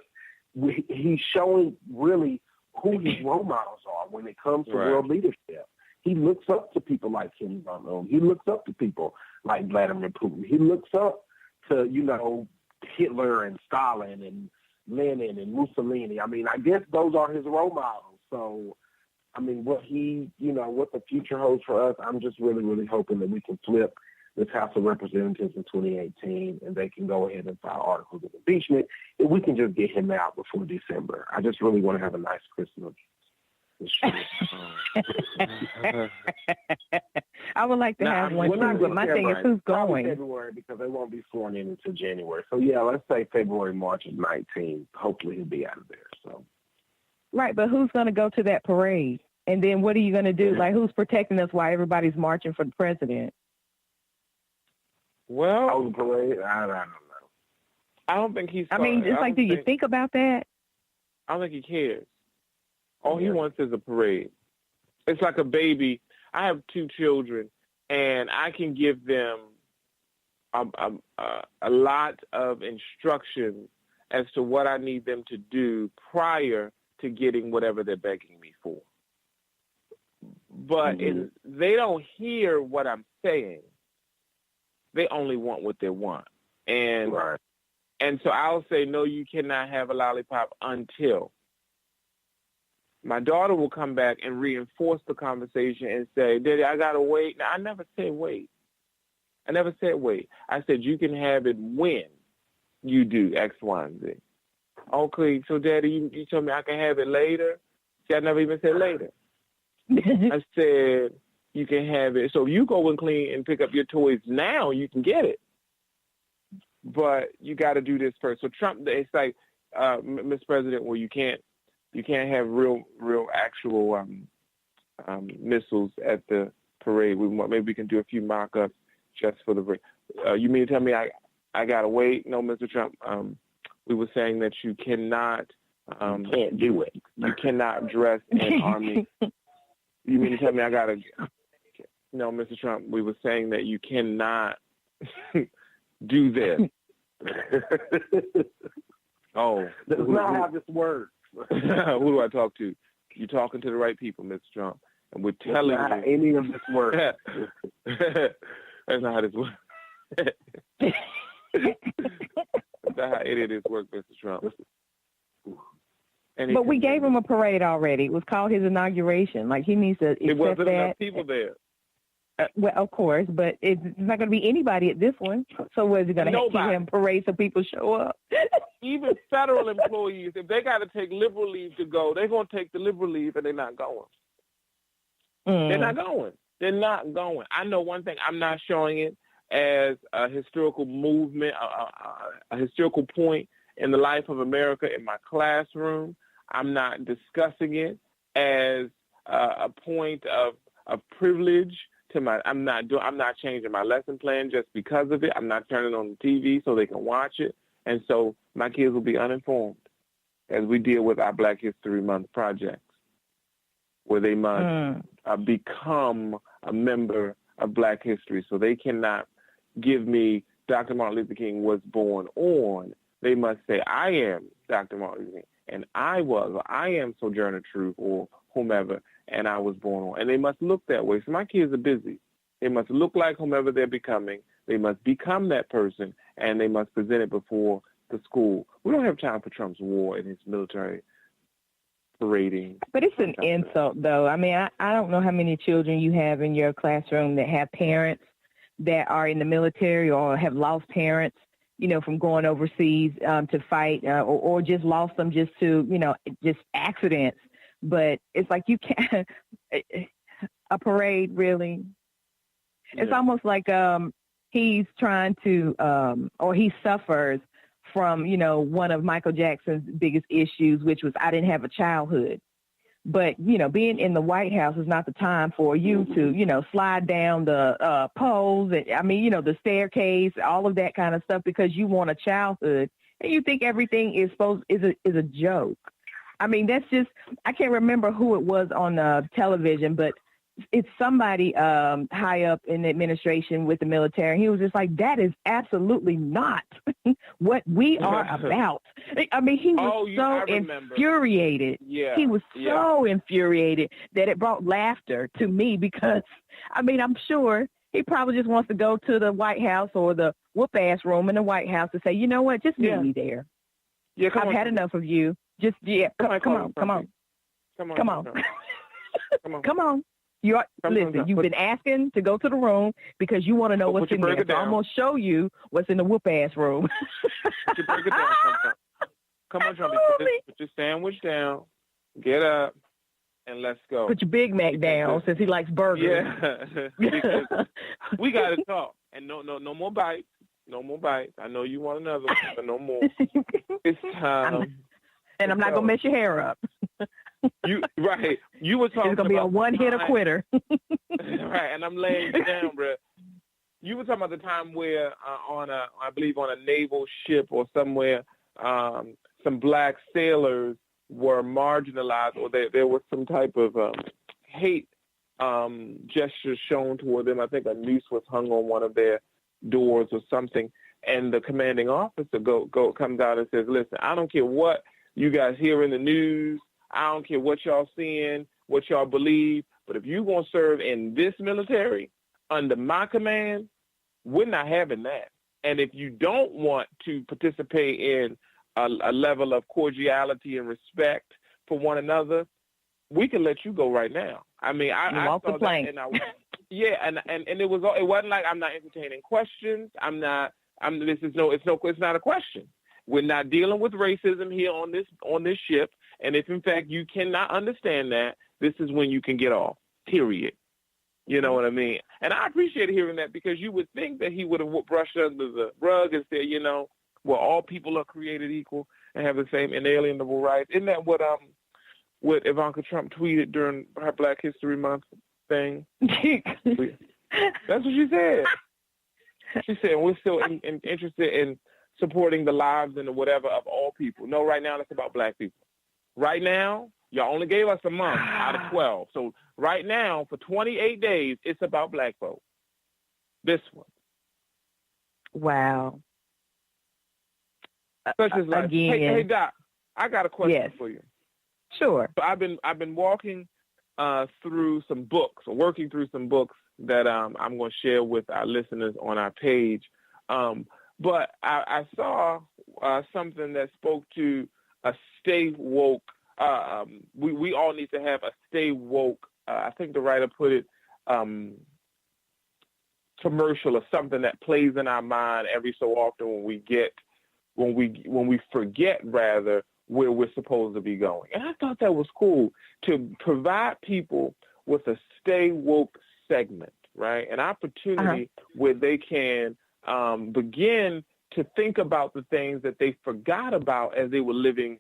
[SPEAKER 5] he's showing really who his role models are when it comes to world leadership. He looks up to people like Kim Jong-un. He looks up to people like Vladimir Putin. He looks up to, Hitler and Stalin and Lenin and Mussolini. I guess those are his role models. So, what what the future holds for us, I'm just really, really hoping that we can flip this House of Representatives in 2018 and they can go ahead and file articles of impeachment, and we can just get him out before December. I just really want to have a nice Christmas.
[SPEAKER 4] I would like to have one too, but my thing is, who's going?
[SPEAKER 5] February, because they won't be sworn in until January. So yeah, let's say February, March of 19. Hopefully he'll be out of there. So
[SPEAKER 4] right, but who's going to go to that parade? And then what are you going to do? Like, who's protecting us while everybody's marching for the president?
[SPEAKER 3] Well,
[SPEAKER 5] the parade, I don't know.
[SPEAKER 3] I don't think he's.
[SPEAKER 4] It's like, do you think about that?
[SPEAKER 3] I don't think he cares. All he wants is a parade. It's like a baby. I have 2 children, and I can give them a lot of instruction as to what I need them to do prior to getting whatever they're begging me for. But they don't hear what I'm saying. They only want what they want. And so I'll say, no, you cannot have a lollipop until. My daughter will come back and reinforce the conversation and say, Daddy, I got to wait. Now, I never said wait. I said you can have it when you do X, Y, and Z. Okay, so Daddy, you told me I can have it later? See, I never even said later. I said you can have it. So if you go and clean and pick up your toys now, you can get it. But you got to do this first. So Trump, it's like, Mr. President, well, you can't have real actual missiles at the parade. Maybe we can do a few mock-ups just for the parade. You mean to tell me I gotta wait? No, Mr. Trump. We were saying that you cannot.
[SPEAKER 5] Can't do it.
[SPEAKER 3] You cannot dress in army. You mean to tell me I gotta? No, Mr. Trump. We were saying that you cannot do this. Oh,
[SPEAKER 5] that's not how this works.
[SPEAKER 3] Who do I talk to? You're talking to the right people, Mr. Trump. And we're telling you.
[SPEAKER 5] Not any of this works.
[SPEAKER 3] That's not how this works. That's not how any of this works, Mr. Trump.
[SPEAKER 4] But we gave him a parade already. It was called his inauguration. Like, he needs to accept
[SPEAKER 3] it wasn't
[SPEAKER 4] that.
[SPEAKER 3] enough people there.
[SPEAKER 4] Well, of course, but it's not going to be anybody at this one. So was it going to keep him parade so people show up?
[SPEAKER 3] Even federal employees, if they got to take liberal leave to go, they're going to take the liberal leave and they're not going. They're not going. They're not going. I know one thing. I'm not showing it as a historical movement, a historical point in the life of America in my classroom. I'm not discussing it as a point of privilege to my. I'm not changing my lesson plan just because of it. I'm not turning on the TV so they can watch it, and so my kids will be uninformed as we deal with our Black History Month projects, where they must become a member of Black history. So they cannot give me Dr. Martin Luther King was born on. They must say, I am Dr. Martin Luther King, and I am Sojourner Truth or whomever, and I was born on. And they must look that way. So my kids are busy. They must look like whomever they're becoming. They must become that person, and they must present it before the school. We don't have time for Trump's war and his military parading.
[SPEAKER 4] But it's an insult, though. I mean, I don't know how many children you have in your classroom that have parents that are in the military or have lost parents, from going overseas to fight or just lost them just to, just accidents. But it's like you can't, a parade, really. Yeah. It's almost like he's trying to, or he suffers from, one of Michael Jackson's biggest issues, which was I didn't have a childhood. But, being in the White House is not the time for you to, slide down the poles, and, the staircase, all of that kind of stuff because you want a childhood and you think everything is a joke. I mean, that's just, I can't remember who it was on television, but it's somebody high up in the administration with the military. He was just like, that is absolutely not what we are about. I mean, he was infuriated.
[SPEAKER 3] Yeah.
[SPEAKER 4] He was so infuriated that it brought laughter to me because, I'm sure he probably just wants to go to the White House or the whoop-ass room in the White House to say, you know what, just meet me there.
[SPEAKER 3] Yeah,
[SPEAKER 4] I've had enough of you. Just, come on. Come on. Listen, you've been asking to go to the room because you want to know what's in there. So I'm going to show you what's in the whoop-ass room.
[SPEAKER 3] Put your burger down. Come on, Trumpy. Put your sandwich down. Get up, and let's go.
[SPEAKER 4] Put your Big Mac down since he likes burgers.
[SPEAKER 3] Yeah. Because we got to talk. And no more bites. No more bites. I know you want another one, but no more. It's time.
[SPEAKER 4] And I'm not going to mess your hair up.
[SPEAKER 3] You were talking.
[SPEAKER 4] It's gonna be a one-hitter quitter.
[SPEAKER 3] Right, and I'm laying you down, bro. You were talking about the time where I believe on a naval ship or somewhere, some black sailors were marginalized, or there was some type of hate gesture shown toward them. I think a noose was hung on one of their doors or something, and the commanding officer comes out and says, "Listen, I don't care what you guys hear in the news. I don't care what y'all seeing, what y'all believe, but if you're going to serve in this military under my command, we're not having that. And if you don't want to participate in a level of cordiality and respect for one another, we can let you go right now." I mean, I saw
[SPEAKER 4] the plank.
[SPEAKER 3] That, and and it wasn't like I'm not entertaining questions. It's not a question. We're not dealing with racism here on this ship. And if, in fact, you cannot understand that, this is when you can get off, period. You know what I mean? And I appreciate hearing that because you would think that he would have brushed under the rug and said, well, all people are created equal and have the same inalienable rights. Isn't that what Ivanka Trump tweeted during her Black History Month thing? That's what she said. She said, we're still interested in supporting the lives and the whatever of all people. No, right now it's about black people. Right now, y'all only gave us a month out of 12. So right now, for 28 days, it's about black folks. This one.
[SPEAKER 4] Wow.
[SPEAKER 3] Such as like, hey, Doc, I got a question for you.
[SPEAKER 4] Sure.
[SPEAKER 3] So I've been walking through some books, or working through some books that I'm going to share with our listeners on our page. But I saw something that spoke to a stay woke. We all need to have a stay woke. I think the writer put it commercial or something that plays in our mind every so often when we forget rather where we're supposed to be going. And I thought that was cool to provide people with a stay woke segment, right? An opportunity where they can begin to think about the things that they forgot about as they were living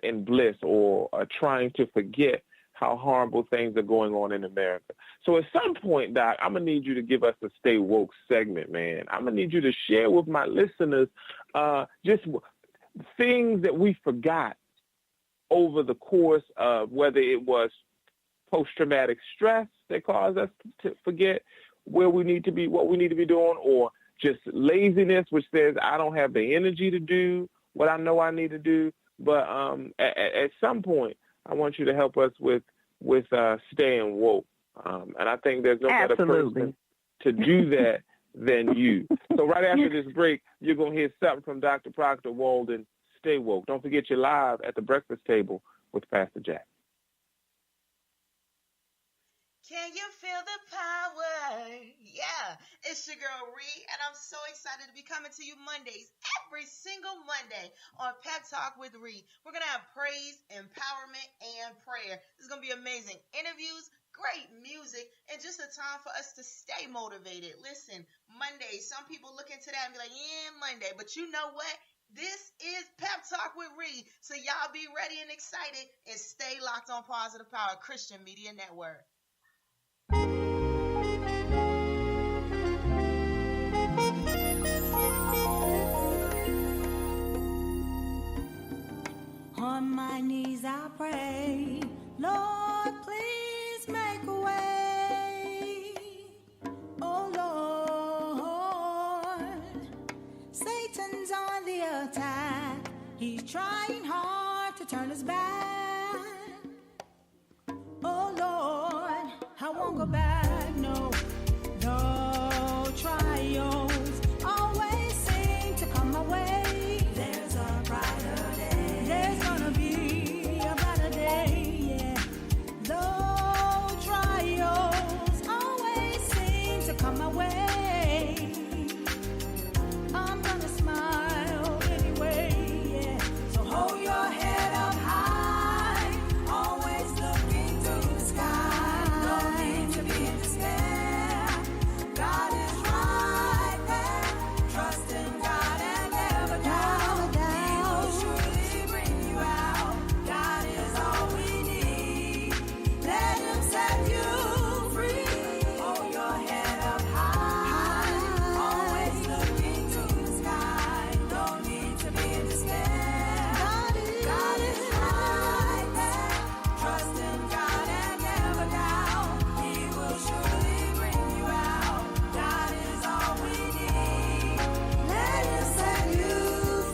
[SPEAKER 3] in bliss or trying to forget how horrible things are going on in America. So at some point, Doc, I'm going to need you to give us a Stay Woke segment, man. I'm going to need you to share with my listeners just things that we forgot over the course of whether it was post-traumatic stress that caused us to forget where we need to be, what we need to be doing, or just laziness, which says I don't have the energy to do what I know I need to do. But at some point, I want you to help us with staying woke. And I think there's no better person to do that than you. So right after this break, you're going to hear something from Dr. Proctor Walden. Stay woke. Don't forget you're live at the breakfast table with Passa Jax.
[SPEAKER 6] Can you feel the power? Yeah, it's your girl Ree, and I'm so excited to be coming to you Mondays, every single Monday on Pep Talk with Ree. We're going to have praise, empowerment, and prayer. This is going to be amazing. Interviews, great music, and just a time for us to stay motivated. Listen, Monday, some people look into that and be like, yeah, Monday, but you know what? This is Pep Talk with Ree, so y'all be ready and excited and stay locked on Positive Power Christian Media Network.
[SPEAKER 7] On my knees I pray, Lord, please make a way. Oh Lord, Satan's on the attack. He's trying hard to turn us back. Oh Lord, I won't go back, no, no trials always seem to come my way. There's a brighter day. There's gonna be a brighter day, yeah. Though trials always seem to come my way, I'm gonna smile anyway, yeah. So hold your head up high, always looking to the sky. No need to be in despair. God is right there. Trust in God and never doubt. He will surely bring you out. God is all we need. Let Him set you free. Hold your head up high, always looking to the sky. No need to be in despair. God is right there. Trust in God and never doubt. He will surely bring you out. God is all we need. Let Him set you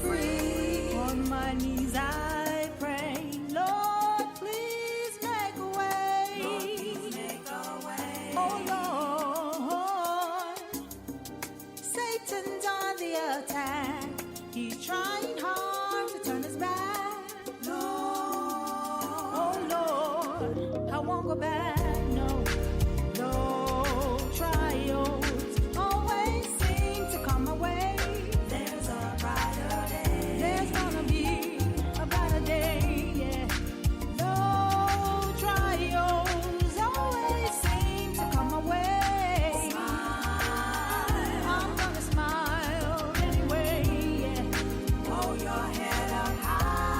[SPEAKER 7] free. On my knees I pray, Lord, please make a way. Lord, please make a way. Oh Lord, Satan's on the attack. He's trying hard to turn us back. Oh Lord, I won't go back, no, no trials always seem to come my way. There's a brighter day. There's gonna be a brighter day, yeah. No trials always seem to come my way. I'm gonna smile anyway, yeah. Hold your head up high.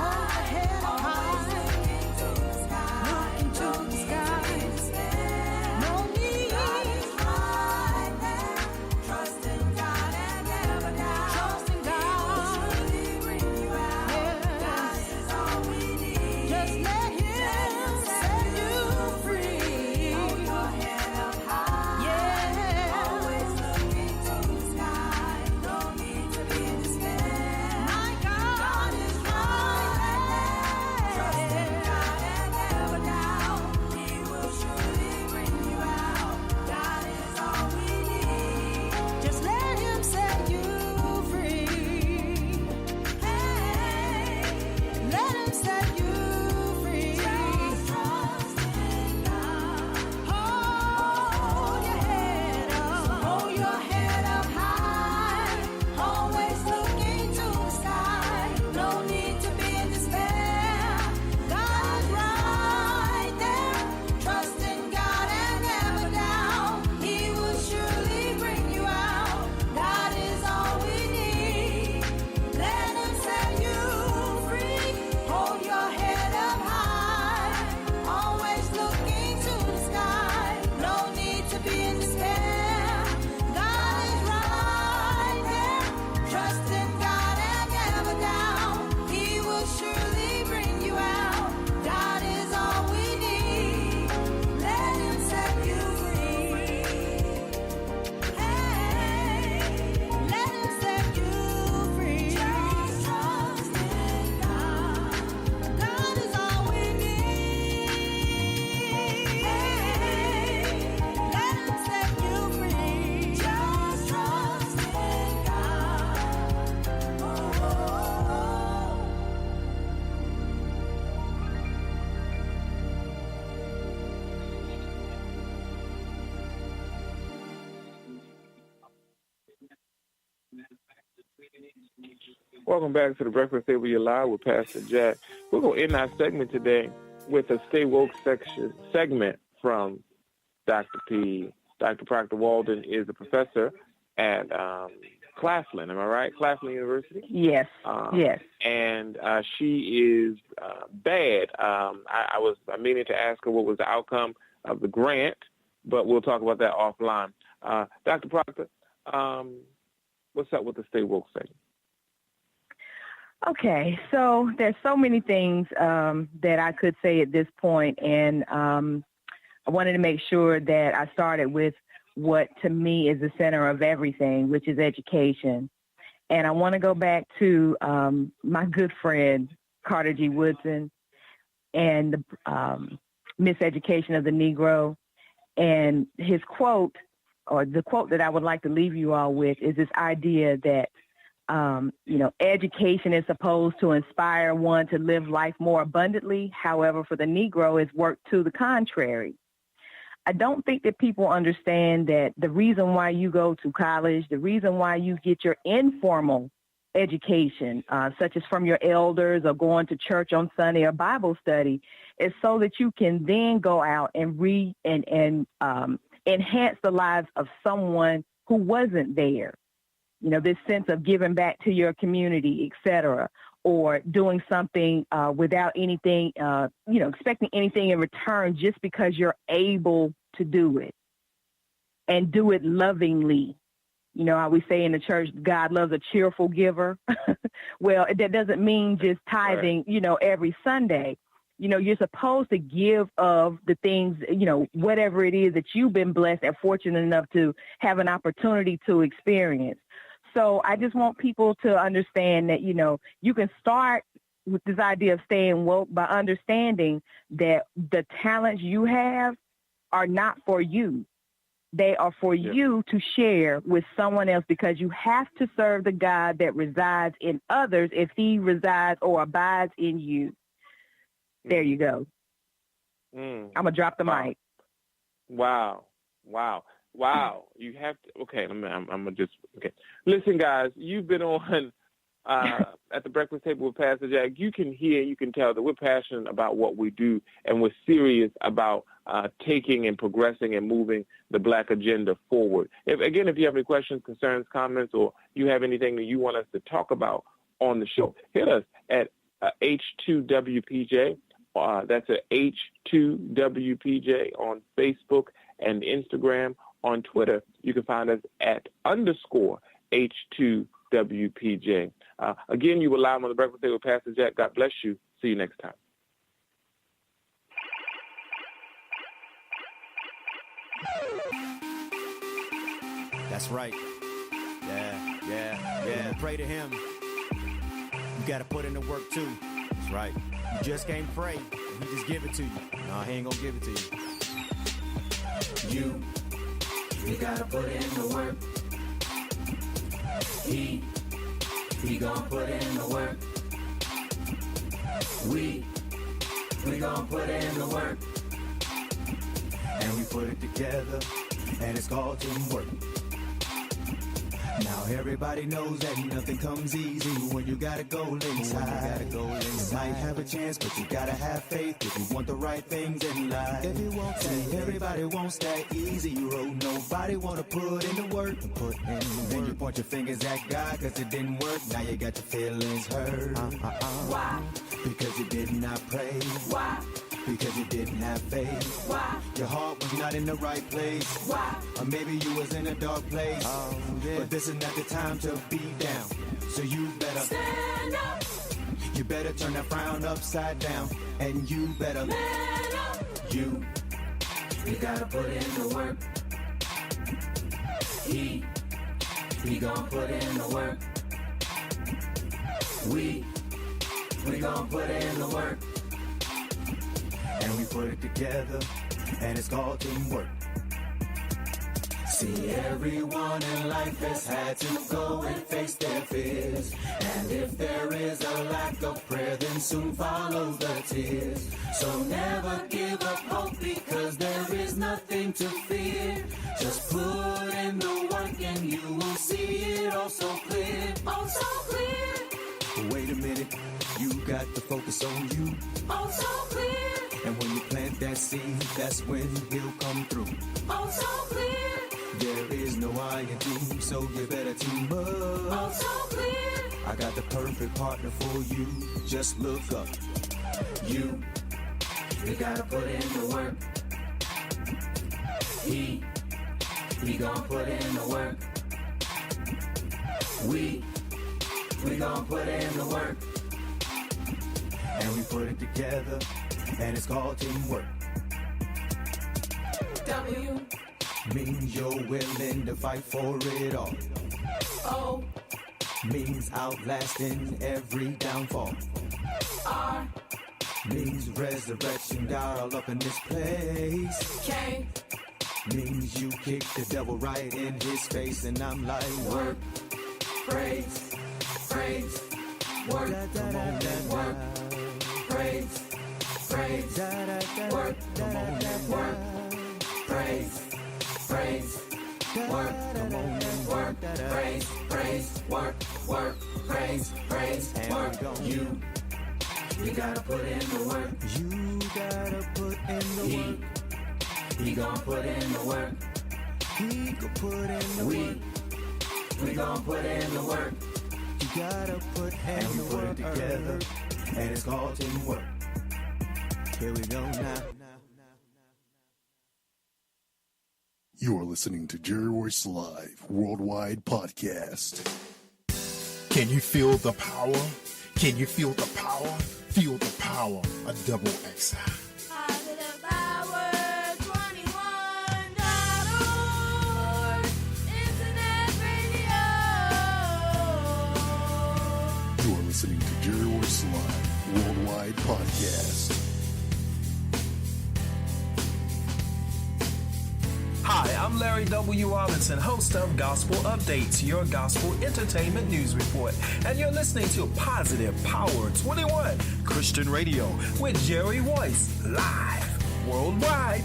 [SPEAKER 3] Welcome back to the Breakfast Table. You're live with Pastor Jack. We're going to end our segment today with a Stay Woke segment from Dr. P. Dr. Proctor Walden is a professor at Claflin. Am I right? Claflin University?
[SPEAKER 4] Yes. Yes.
[SPEAKER 3] And she is bad. I'm meaning to ask her what was the outcome of the grant, but we'll talk about that offline. Dr. Proctor, what's up with the Stay Woke segment?
[SPEAKER 4] Okay, so there's so many things that I could say at this point, and I wanted to make sure that I started with what to me is the center of everything, which is education. And I want to go back to my good friend, Carter G. Woodson, and the miseducation of the Negro. And his quote, or the quote that I would like to leave you all with, is this idea that education is supposed to inspire one to live life more abundantly. However, for the Negro, it's worked to the contrary. I don't think that people understand that the reason why you go to college, the reason why you get your informal education, such as from your elders or going to church on Sunday or Bible study, is so that you can then go out and read and enhance the lives of someone who wasn't there. This sense of giving back to your community, et cetera, or doing something without anything, expecting anything in return just because you're able to do it and do it lovingly. How we say in the church, God loves a cheerful giver. Well, that doesn't mean just tithing, every Sunday. You're supposed to give of the things, whatever it is that you've been blessed and fortunate enough to have an opportunity to experience. So I just want people to understand that, you can start with this idea of staying woke by understanding that the talents you have are not for you. They are for you to share with someone else, because you have to serve the God that resides in others if he resides or abides in you. There you go. I'm going to drop the mic.
[SPEAKER 3] Wow. You have to, okay, I'm going to just, okay. Listen, guys, you've been on at the Breakfast Table with Pastor Jack. You can hear, you can tell that we're passionate about what we do, and we're serious about taking and progressing and moving the Black agenda forward. If you have any questions, concerns, comments, or you have anything that you want us to talk about on the show, hit us at H2WPJ. That's a H2WPJ on Facebook and Instagram. On Twitter, you can find us at _H2WPJ. Again, you were live on the Breakfast Table with Pastor Jack. God bless you. See you next time.
[SPEAKER 8] That's right. Yeah. Pray to him. You got to put in the work, too. That's right. You just can't pray. He just give it to you. No, he ain't going to give it to you. You gotta put in the work. He gon' put in the work. We gon' put in the work. And we put it together, and it's called teamwork. Now everybody knows that nothing comes easy when you gotta go inside. You might have a chance, but you gotta have faith if you want the right things in life. Everybody wants that easy road. Nobody wanna put in the work. Then you point your fingers at God cause it didn't work. Now you got your feelings hurt. Why? Because you did not pray. Why? Because you didn't have faith. Why? Your heart was not in the right place. Why? Or maybe you was in a dark place. But this is not the time to be down. So you better stand up. You better turn that frown upside down. And you better man up. You gotta put in the work. He gon' put in the work. We gon' put in the work. And we put it together, and it's called teamwork. See, everyone in life has had to go and face their fears. And if there is a lack of prayer, then soon follow the tears. So never give up hope, because there is nothing to fear. Just put in the work and you will see it all so clear. Oh, so clear. But wait a minute, you got to focus on you.
[SPEAKER 7] Oh, so clear.
[SPEAKER 8] And when you plant that seed, that's when he'll come through.
[SPEAKER 7] Oh, so clear.
[SPEAKER 8] There is no I in you, so you better team up.
[SPEAKER 7] Oh, so clear.
[SPEAKER 8] I got the perfect partner for you. Just look up. You gotta put in the work. He gon' put in the work. We gon' put in the work. And we put it together, and it's called teamwork.
[SPEAKER 7] W.
[SPEAKER 8] Means you're willing to fight for it all.
[SPEAKER 7] O.
[SPEAKER 8] Means outlasting every downfall.
[SPEAKER 7] R.
[SPEAKER 8] Means resurrection, God all up in this place.
[SPEAKER 7] K.
[SPEAKER 8] Means you kick the devil right in his face, and I'm like, work,
[SPEAKER 7] Praise. Praise. Work.
[SPEAKER 8] come on,
[SPEAKER 7] Work. Praise. Praise. Work.
[SPEAKER 8] come on,
[SPEAKER 7] Work. Praise. Praise. Work.
[SPEAKER 8] come on,
[SPEAKER 7] Work. Praise. Praise. Work. Work. Praise. Praise.
[SPEAKER 8] and
[SPEAKER 7] Work.
[SPEAKER 8] we gon'
[SPEAKER 7] You gotta put in the work.
[SPEAKER 8] you gotta put in the work.
[SPEAKER 7] He gon' put in the work.
[SPEAKER 8] He could put in the work.
[SPEAKER 7] We gon' put in the work.
[SPEAKER 8] You gotta put in the work. Put it together, and it's called teamwork. Here we go now.
[SPEAKER 1] You are listening to Jerry Royce Live Worldwide Podcast.
[SPEAKER 9] Can you feel the power? Can you feel the power? Feel the power of Double XI.
[SPEAKER 7] Positive Power 21.org. Internet radio.
[SPEAKER 1] You are listening to Jerry Royce Live Worldwide Podcast.
[SPEAKER 10] Hi, I'm Larry W. Robinson, host of Gospel Updates, your gospel entertainment news report. And you're listening to Positive Power 21 Christian Radio with Jerry Royce, live worldwide.